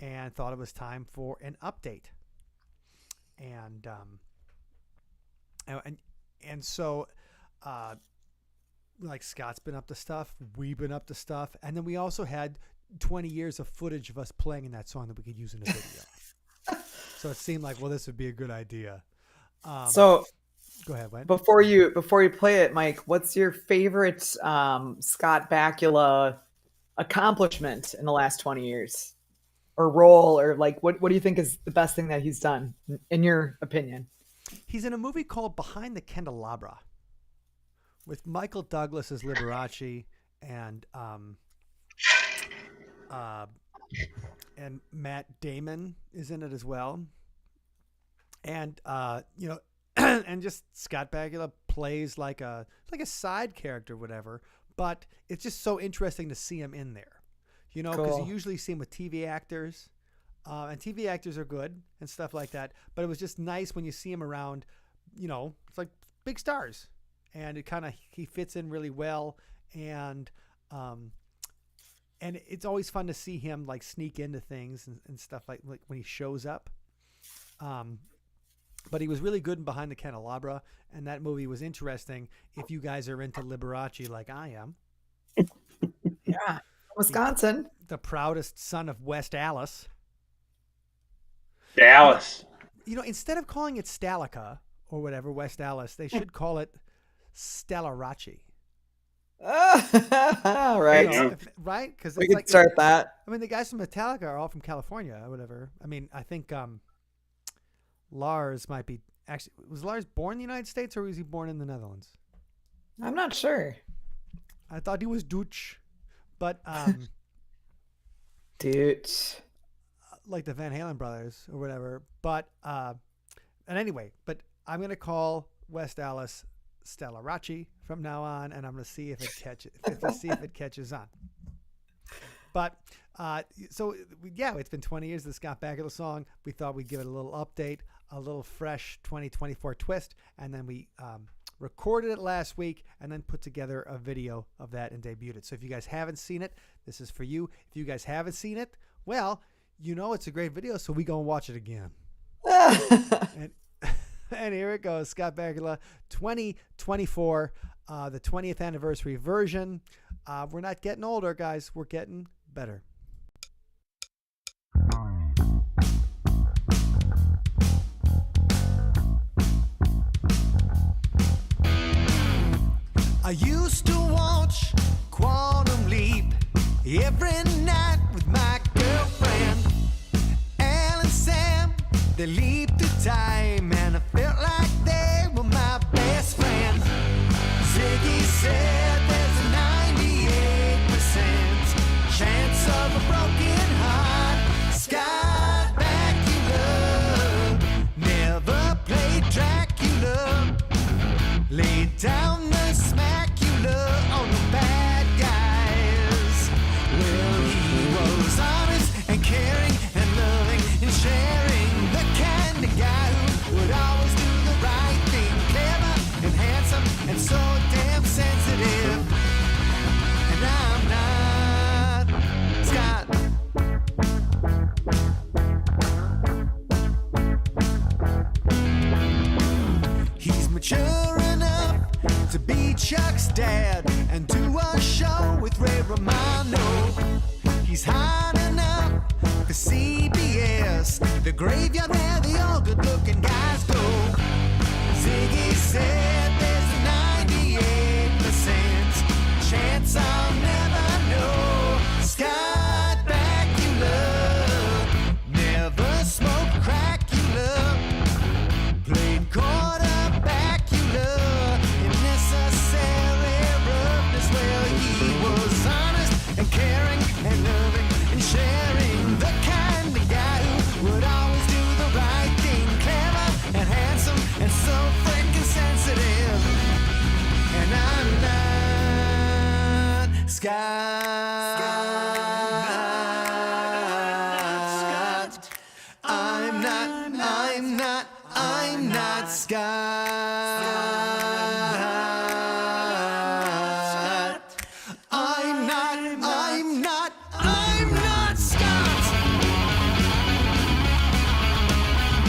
and thought it was time for an update. And so like Scott's been up to stuff, we've been up to stuff, and then we also had 20 years of footage of us playing in that song that we could use in a video. So it seemed like, well, this would be a good idea. So Go ahead, Wen. before you play it, Mike, what's your favorite Scott Bakula accomplishment in the last 20 years? Or role, or like what do you think is the best thing that he's done in your opinion? He's in a movie called Behind the Candelabra with Michael Douglas as Liberace and Matt Damon is in it as well. And and just Scott Bakula plays like a side character, whatever. But it's just so interesting to see him in there, because Cool. you usually see him with TV actors, and TV actors are good and stuff like that. But it was just nice when you see him around, it's like big stars, and it he fits in really well, and it's always fun to see him like sneak into things and stuff like when he shows up. But he was really good in Behind the Candelabra, and that movie was interesting if you guys are into Liberace like I am. Yeah, Wisconsin. The proudest son of West Allis. Dallas. Instead of calling it Stalica or whatever, West Allis, they should call it Stellarachi. Right. Right? Because We could start that. I mean, the guys from Metallica are all from California or whatever. I mean, I think Lars might be actually. Was Lars born in the United States or was he born in the Netherlands? I'm not sure. I thought he was Dutch, but Dude. like the Van Halen brothers or whatever. But and anyway, but I'm gonna call West Dallas Stella Racci from now on, and I'm gonna see if it catches on. But so yeah, it's been 20 years of the Scott Bakula song. We thought we'd give it a little update, a little fresh 2024 twist, and then we recorded it last week and then put together a video of that and debuted it. So if you guys haven't seen it, this is for you. If you guys haven't seen it, well, you know it's a great video, so we go and watch it again. And here it goes, Scott Bakula 2024, the 20th anniversary version. We're not getting older, guys. We're getting better. I used to watch Quantum Leap every night with my girlfriend. Al and Sam, they leaped through time, and I felt like they were my best friends. Ziggy said there's a 98% chance of a broken heart. Scott Bakula never played Dracula. Laid down the smacula on the bad guys. Well, he was honest and caring and loving and sharing. The kind of guy who would always do the right thing. Clever and handsome and so damn sensitive. And I'm not Scott. He's mature enough to be Chuck's dad and do a show with Ray Romano. He's hot enough for CBS, the graveyard where the all good-looking guys go. Ziggy said there's a 98% chance I'll never know. Scott Bakula never smoked Cracula, played quarterbackula in necessary roughness. Well, he was honest and caring and loving and sharing. The kind of guy who would always do the right thing. Clever and handsome and so freaking sensitive. And I'm not Scott. I'm not Scott. I'm not Scott.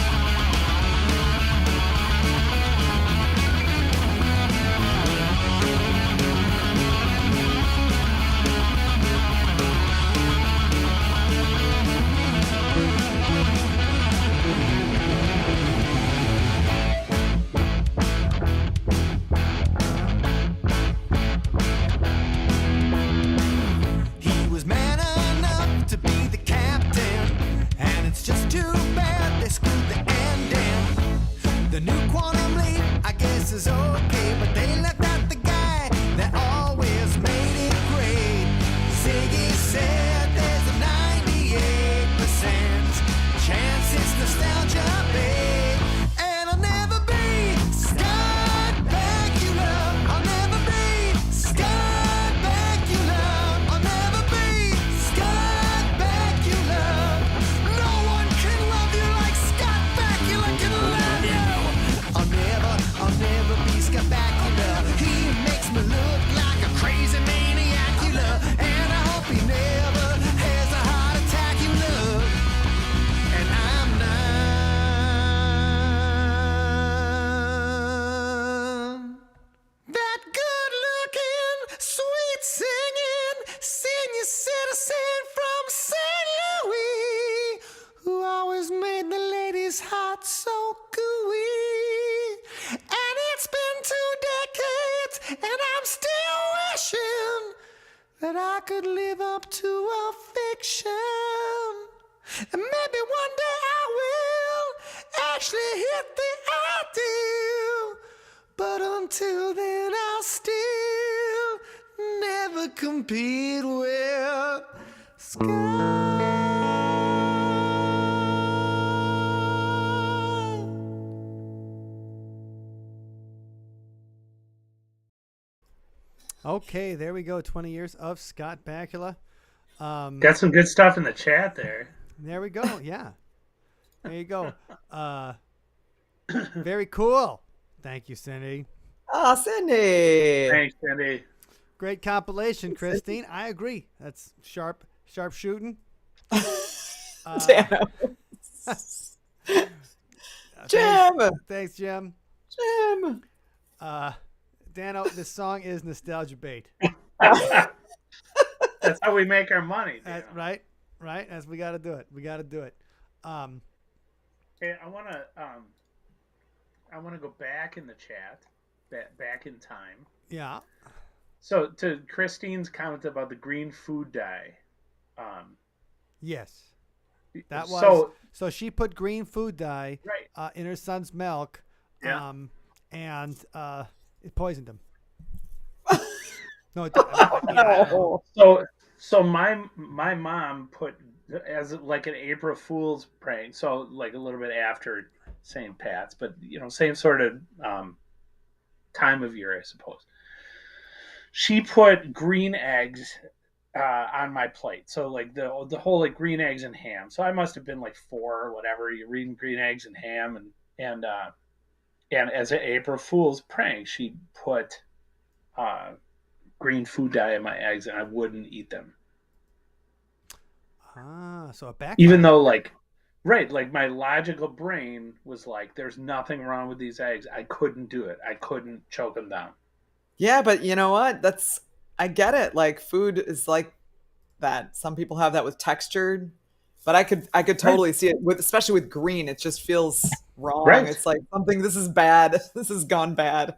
He was man enough to be the captain, and it's just too bad they screwed the ending. The new Quantum Leap, I guess, is okay, but they left out the guy that always made it great. Ziggy said there's a 98% chance it's nostalgia bait, and I'll never be Scott Bakula. I'll never be Scott Bakula. I'll never be Scott Bakula. No one can love you like Scott Bakula can love you. I'll never be Scott Bakula. He makes me look like a crazy maniac, you love. And I hope he never has a heart attack, you love. And I'm not that good looking, sweet singing, senior citizen from St. Louis, who always made the ladies' heart so gooey. And it's been 2 decades, and I'm still wishing that I could live up to a fiction. And maybe one day I will actually hit the ideal. But until then, I'll still never compete with Scott. Okay, there we go. 20 years of Scott Bakula. Got some good stuff in the chat there. There we go. Yeah. There you go. Very cool. Thank you, Cindy. Ah, Cindy. Thanks, Cindy. Great compilation, Christine. I agree. That's sharp shooting. Damn. Jim. Thanks, Jim. Jim. Dano, this song is nostalgia bait. That's how we make our money. Right. As we got to do it. Hey, I want to go back in the chat, back in time. Yeah. So to Christine's comment about the green food dye. Yes. That was so she put green food dye right. in her son's milk, Yeah. And it poisoned him. No, it didn't. So my mom put as like an April Fool's prank, so like a little bit after St. Pat's, but same sort of time of year, I suppose. She put green eggs on my plate, so like the whole like green eggs and ham. So I must have been like 4 or whatever. You're reading green eggs and ham, and as an April Fool's prank, she put green food dye in my eggs, and I wouldn't eat them. So a back. Even though like my logical brain was like, there's nothing wrong with these eggs. I couldn't do it. I couldn't choke them down. Yeah, but you know what? I get it. Like food is like that. Some people have that with textured, but I could totally see it especially with green. It just feels wrong. Right. It's like something. This is bad. This has gone bad.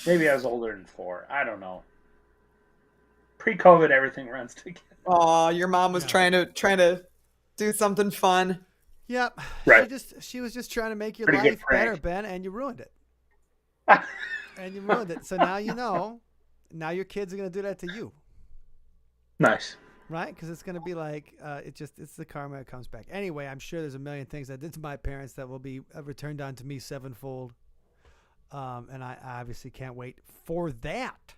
Maybe I was older than 4. I don't know. Pre-COVID, everything runs together. Oh, your mom was trying to do something fun. Yep. Right. She was just trying to make your Pretty good life prank. better, Ben, and you ruined it. So now you know. Now your kids are gonna do that to you. Nice. Right? Because it's gonna be like it's the karma that comes back. Anyway, I'm sure there's a million things I did to my parents that will be returned on to me sevenfold. And I obviously can't wait for that.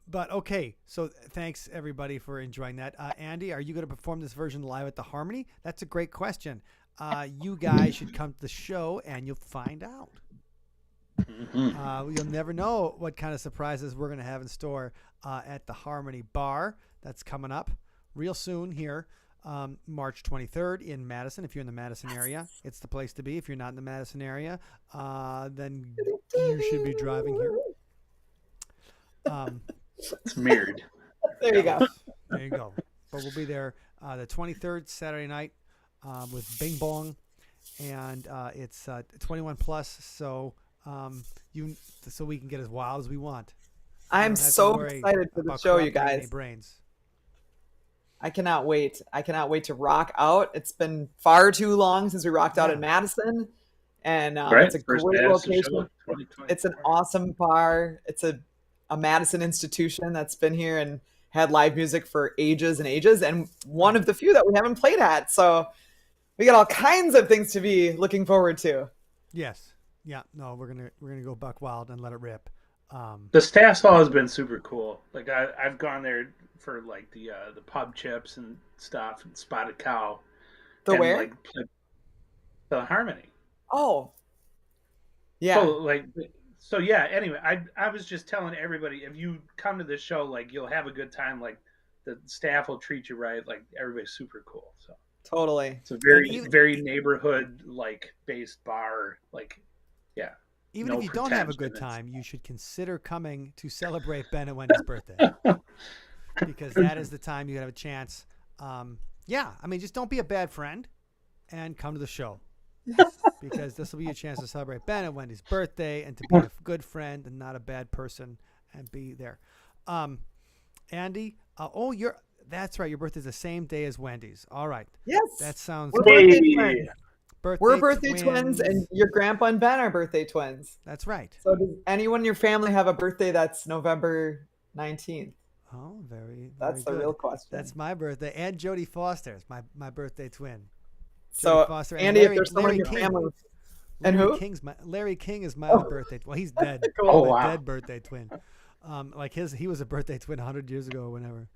But okay, so thanks everybody for enjoying that. Andy, are you going to perform this version live at the Harmony? That's a great question. You guys should come to the show and you'll find out. You'll never know what kind of surprises we're going to have in store at the Harmony Bar. That's coming up real soon here, March 23rd in Madison. If you're in the Madison area, it's the place to be. If you're not in the Madison area, then you should be driving here. It's mirrored. There you go. There you go. But we'll be there the 23rd, Saturday night, with Bing Bong, and it's 21 plus, so we can get as wild as we want. I'm so excited for the show, you guys. Brains. I cannot wait. I cannot wait to rock out. It's been far too long since we rocked out in Madison, and it's a great location. It's an awesome bar. It's a Madison institution that's been here and had live music for ages and ages, and one of the few that we haven't played at. So we got all kinds of things to be looking forward to. Yes. Yeah. No, we're gonna go buck wild and let it rip. The staff hall has been super cool. Like I've gone there for like the pub chips and stuff and Spotted Cow. Where? Like, the Harmony. Oh. Yeah. So yeah, anyway, I was just telling everybody, if you come to this show, like you'll have a good time. Like the staff will treat you right. Like everybody's super cool. So totally. It's a very neighborhood like based bar. Like, yeah. Even if you don't have a good time, you should consider coming to celebrate Ben and Wendy's birthday, because that is the time you have a chance. Just don't be a bad friend and come to the show. Because this will be a chance to celebrate Ben and Wendy's birthday and to be a good friend and not a bad person and be there. Andy, that's right. Your birthday's the same day as Wendy's. All right. Yes. That sounds We're good. We're birthday twins, and your grandpa and Ben are birthday twins. That's right. So does anyone in your family have a birthday that's November 19th? Oh, very That's the good. real question. That's my birthday. And Jodie Foster's my birthday twin. So, Foster, Andy, Larry, if there's someone in your King. family And who? Larry King is my other birthday. Well, he's dead. Cool. Oh, My wow. dead birthday twin. He was a birthday twin 100 years ago or whenever.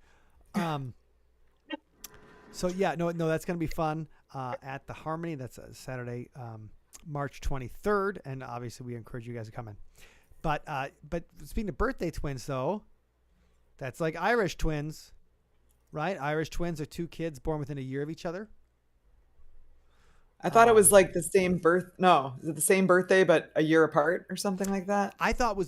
So yeah, no, that's gonna be fun at the Harmony. That's Saturday, March 23rd, and obviously we encourage you guys to come in. But speaking of birthday twins, though, that's like Irish twins, right? Irish twins are two kids born within a year of each other. I thought it was like the same birth. No, is it the same birthday but a year apart or something like that? I thought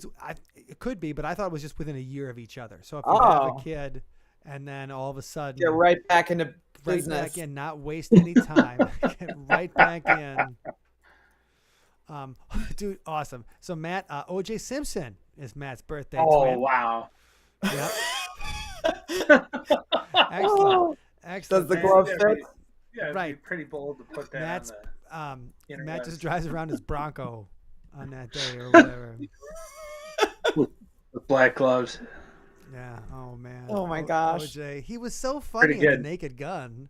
it could be, but I thought it was just within a year of each other. So if you have a kid, and then all of a sudden Get right back into right business. back in, not waste any time, get right back in. Dude, awesome. So Matt, O.J. Simpson is Matt's birthday Oh, twin. wow. Yep. Excellent. Excellent. Does the Matt- glove Yeah, fit? Yeah, it'd Right. be pretty bold to put that Matt's on the Matt interwebs. just drives around his Bronco on that day or whatever. with black gloves. Yeah. Oh man. Oh, my gosh. OJ, he was so funny Pretty at the good. Naked Gun.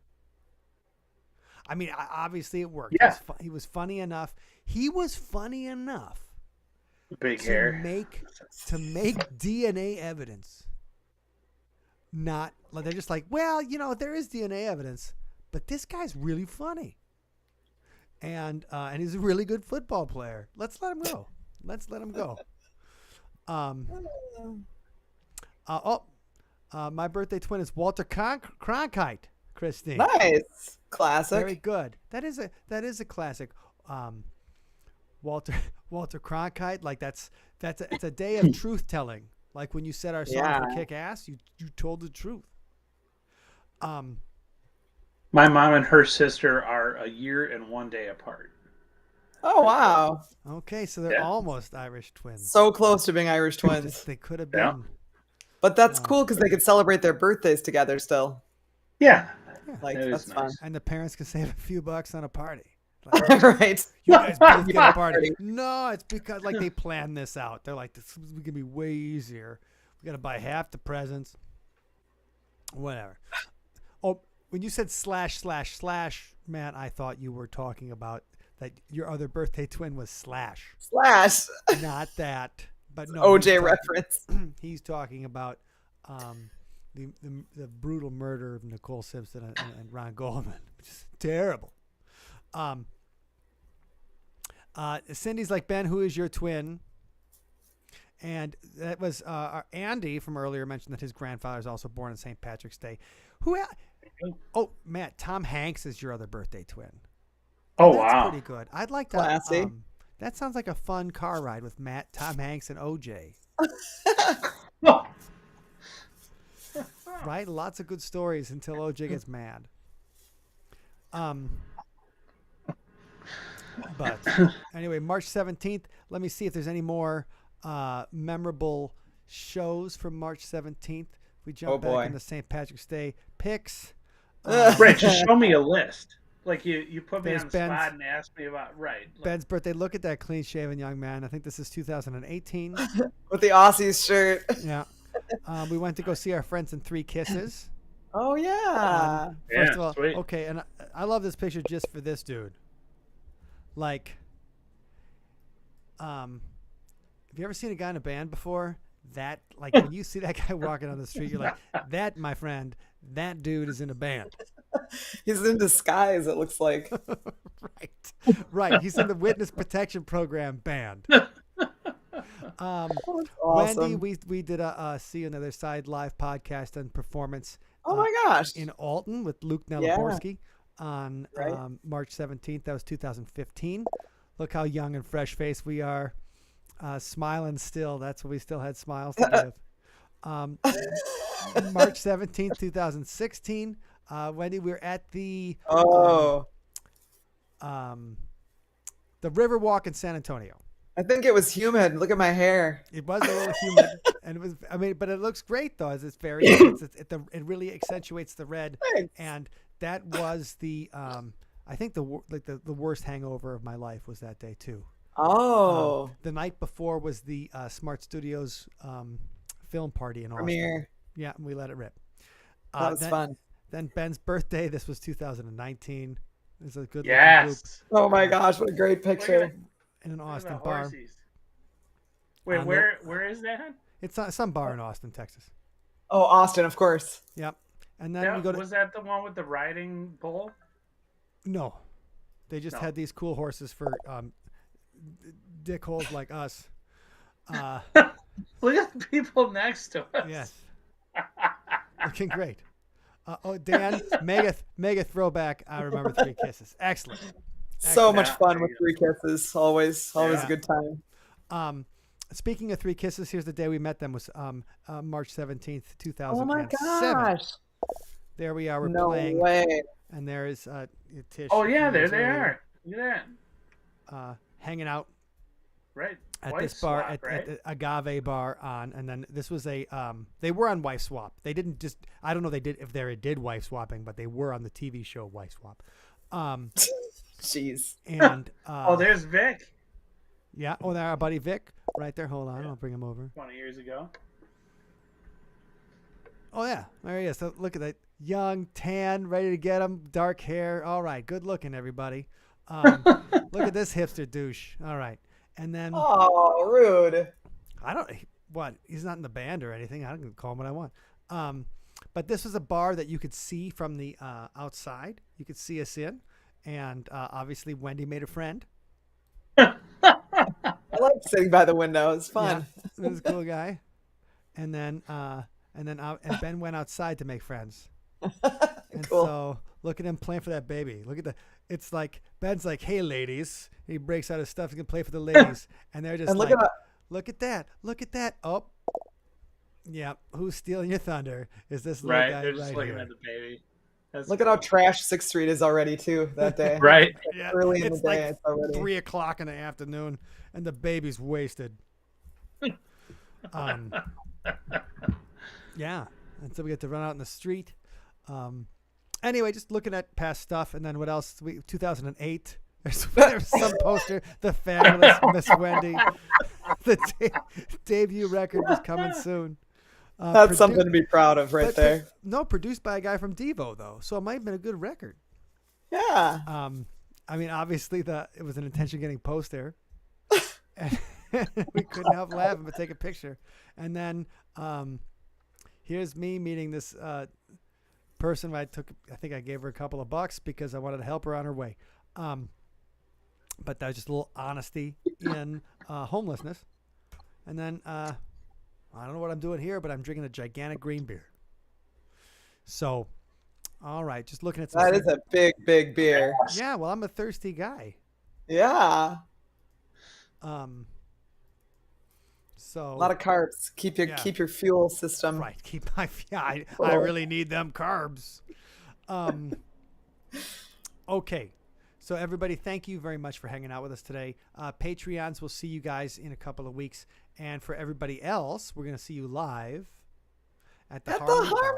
I mean, obviously it worked. Yeah. He was funny enough. He was funny enough Big to hair. make DNA evidence. Not like they're just like, well, there is DNA evidence, but this guy's really funny, and he's a really good football player. Let's let him go. Let's let him go. My birthday twin is Walter Cronkite. Christine, Nice. Classic. very good. That is a classic. Walter Cronkite, like it's a day of truth telling. Like when you said our song for Yeah. Kick Ass, you told the truth. My mom and her sister are a year and 1 day apart. Oh, wow. Okay, so they're Yeah. almost Irish twins. So close to being Irish twins. They could have Yeah. been. But that's cool because they could celebrate their birthdays together still. Yeah. Like, That that's is fun. nice. And the parents can save a few bucks on a party. Like, Right. you guys both get Yeah. a party. No, it's because like they planned this out. They're like, this is gonna be way easier. We gotta buy half the presents. Whatever. Oh, when you said / Matt, I thought you were talking about that your other birthday twin was Slash. Slash. Not that, but no. OJ he's talking- reference. He's talking about the brutal murder of Nicole Simpson and Ron Goldman, which is terrible. Cindy's like, Ben, who is your twin? And that was Andy from earlier mentioned that his grandfather is also born on St. Patrick's Day. Oh, Matt, Tom Hanks is your other birthday twin. Oh, That's wow. pretty good. I'd like to. Classy. That sounds like a fun car ride with Matt, Tom Hanks, and OJ. Right? Lots of good stories until OJ gets mad. But anyway, March 17th. Let me see if there's any more memorable shows from March 17th. We jump back boy. into St. Patrick's Day picks. Right, just show me a list. Like you put me There's on the Ben's- spot and asked me about right. Like, Ben's birthday. Look at that clean-shaven young man. I think this is 2018. With the Aussies shirt. Yeah. We went to go see our friends in Three Kisses. Oh, yeah. yeah, First of all, sweet. okay, and I love this picture just for this dude. Like, have you ever seen a guy in a band before? That, like, when you see that guy walking on the street, you're like, that, my friend, that dude is in a band. He's in disguise, it looks like. Right. He's in the Witness Protection Program band. Awesome. Wendy, we did a See You on the Other Side live podcast and performance. Oh, my gosh. In Alton with Luke Neliborski on March 17th. That was 2015. Look how young and fresh faced we are. Smiling still. That's what we still had smiles to give. March 17th, 2016. Wendy, we were at the Riverwalk in San Antonio. I think it was humid. Look at my hair. It was a little humid, and it was. I mean, but it looks great though. As it's very. It really accentuates the red, Thanks. and that was the. I think the worst hangover of my life was that day too. Oh. The night before was the Smart Studios film party in Austin. Premiere. Yeah, and we let it rip. That was fun. Then Ben's birthday. This was 2019. It's a good looking group. Yes. Oh my gosh, what a great picture. in an Look at Austin the bar. horsies. Wait, On where is that? It's some bar in Austin, Texas. Oh, Austin, of course. Yep. And then you go to Was that the one with the riding bull? no, they just No. had these cool horses for dickholes like us. Look at the people next to us. Yes, looking great. Dan, mega throwback. I remember 3 Kisses. Excellent. So Excellent. much Yeah, fun there with you 3 Kisses. Always Yeah. a good time. Speaking of 3 Kisses, here's the day we met them was March 17th, 2007. Oh my gosh. There we are. We're No playing, way. and there is Tish. Oh a few yeah, there years they earlier, are. Look at that. hanging out Right. at Wife this bar swap, at right? the Agave bar and then this was a they were on Wife Swap. They didn't just I don't know if they did wife swapping, but they were on the TV show Wife Swap. Jeez. And Oh, there's Vic. yeah, there our buddy Vic right there. Hold on, I'll bring him over. 20 years ago. Oh yeah, there he is. So look at that, young, tan, ready to get him, dark hair. All right, good looking, everybody. Look at this hipster douche. All right, and then Oh, rude. I don't what he's not in the band or anything. I can call him what I want. But this was a bar that you could see from the outside. You could see us in, and obviously Wendy made a friend. I like sitting by the window. It's fun. Yeah, this is a cool guy. And then Ben went outside to make friends. And Cool. so look at him playing for that baby. It's like Ben's like, "Hey ladies," he breaks out his stuff. He can play for the ladies, and they're just And like, look at look at that. Oh, yeah. Who's stealing your thunder? Is this little Right. guy They're just right looking here? at the baby. That's Look at how trash 6th Street is already too that day. Right. Yeah, Early in the it's day, like it's already 3:00 in the afternoon, and the baby's wasted. Yeah, and so we get to run out in the street. Anyway, just looking at past stuff, and then what else? 2008. There's some poster. The Fabulous Miss Wendy. The debut record was coming soon. That's something to be proud of right there. No, produced by a guy from Devo though, so it might have been a good record. Yeah. I mean, obviously it was an intention getting poster. And we couldn't help laughing but take a picture. And then here's me meeting this person. I think I gave her a couple of bucks because I wanted to help her on her way. But that was just a little honesty in homelessness. And then I don't know what I'm doing here, but I'm drinking a gigantic green beer. So, all right, just looking at some. That is a big, big beer. Yeah, well, I'm a thirsty guy. Yeah. So A lot of carbs. Keep your fuel system. right. Keep my I Cool. really need them carbs. Okay. So everybody, thank you very much for hanging out with us today. Patreons, we'll see you guys in a couple of weeks. And for everybody else, we're going to see you live at the At Harmony. the Bar.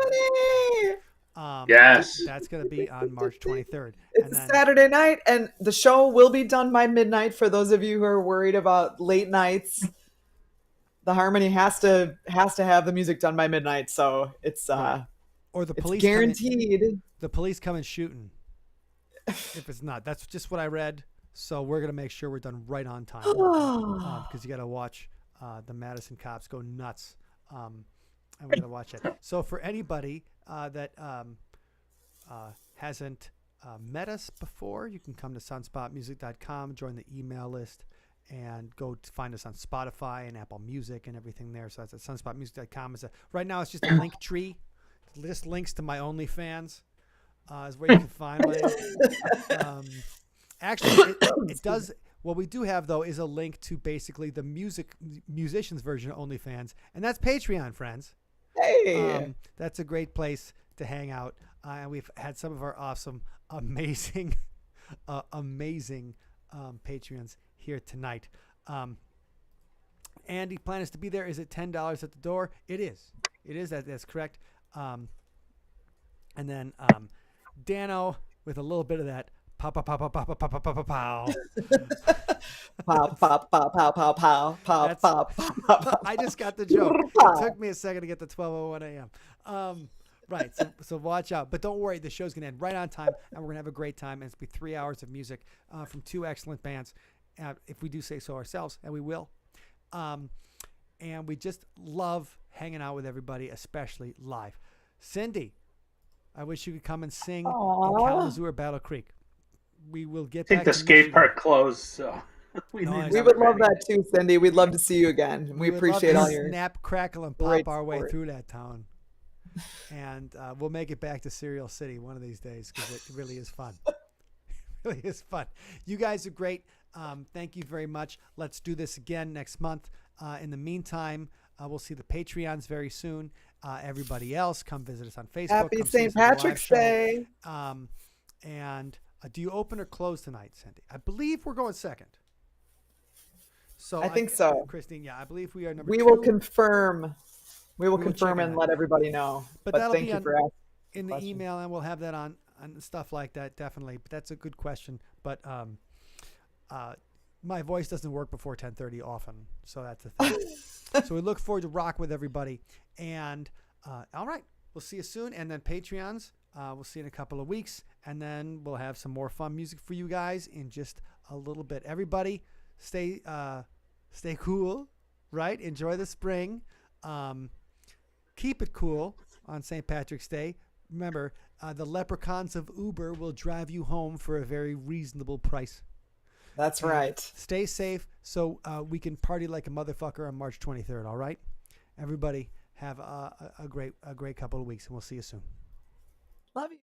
Harmony. Yes. That's going to be on March 23rd. It's a Saturday night, and the show will be done by midnight. For those of you who are worried about late nights, the Harmony has to have the music done by midnight. So it's or the it's police guaranteed. the police come and shooting. If it's not, that's just what I read. So we're going to make sure we're done right on time because you got to watch the Madison cops go nuts. And we got to watch it. So for anybody that hasn't met us before, you can come to sunspotmusic.com, join the email list, and go to find us on Spotify and Apple Music and everything there. So that's at sunspotmusic.com. Right now it's just a link tree. It just links to my OnlyFans. Is where you can find my. Actually, it does. What we do have though is a link to basically the musicians version of OnlyFans, and that's Patreon, friends. Hey. That's a great place to hang out, and we've had some of our awesome, amazing Patreons here tonight. Andy, plan is to be there. Is it $10 at the door? It is. It is. That's correct. And then Dano with a little bit of that pow pow pow pow pow pow pow pow pow pow. Pow, pow, pow, pow, pow, pow, pow, That's- pow, pow, pow. I just got the joke. It took me a second to get to 12:01 a.m. Right, so watch out. But don't worry, the show's going to end right on time, and we're going to have a great time. And it's going to be 3 hours of music from two excellent bands. if we do say so ourselves, and we will. And we just love hanging out with everybody, especially live. Cindy, I wish you could come and sing Aw. in Kalamazoo or Battle Creek. We will get I think back the to skate Michigan. park closed, so we No, need I- We another would love venue. that too, Cindy. We'd love to see you again. We would love appreciate to all your. snap, crackle, and pop great our way support. through that town. And we'll make it back to Cereal City one of these days because it really is fun. It really is fun. You guys are great. Thank you very much. Let's do this again next month. In the meantime, we'll see the Patreons very soon. Everybody else, come visit us on Facebook. Happy come see St. us at the live Patrick's show. Day. And do you open or close tonight, Cindy? I believe we're going second. So I think so. Christine. Yeah, I believe we are number We 2. will confirm. We will We will confirm check and it let out. everybody know. But But that'll thank be you on- for asking. in the question. email, and we'll have that on stuff like that, definitely. But that's a good question. But my voice doesn't work before 10:30 often, so that's the thing. So we look forward to rock with everybody. And all right, we'll see you soon. And then Patreons, we'll see you in a couple of weeks, and then we'll have some more fun music for you guys in just a little bit. Everybody, stay cool, right? Enjoy the spring. Keep it cool on St. Patrick's Day. Remember, the leprechauns of Uber will drive you home for a very reasonable price. That's right. Stay safe so we can party like a motherfucker on March 23rd, all right? Everybody have a great couple of weeks, and we'll see you soon. Love you.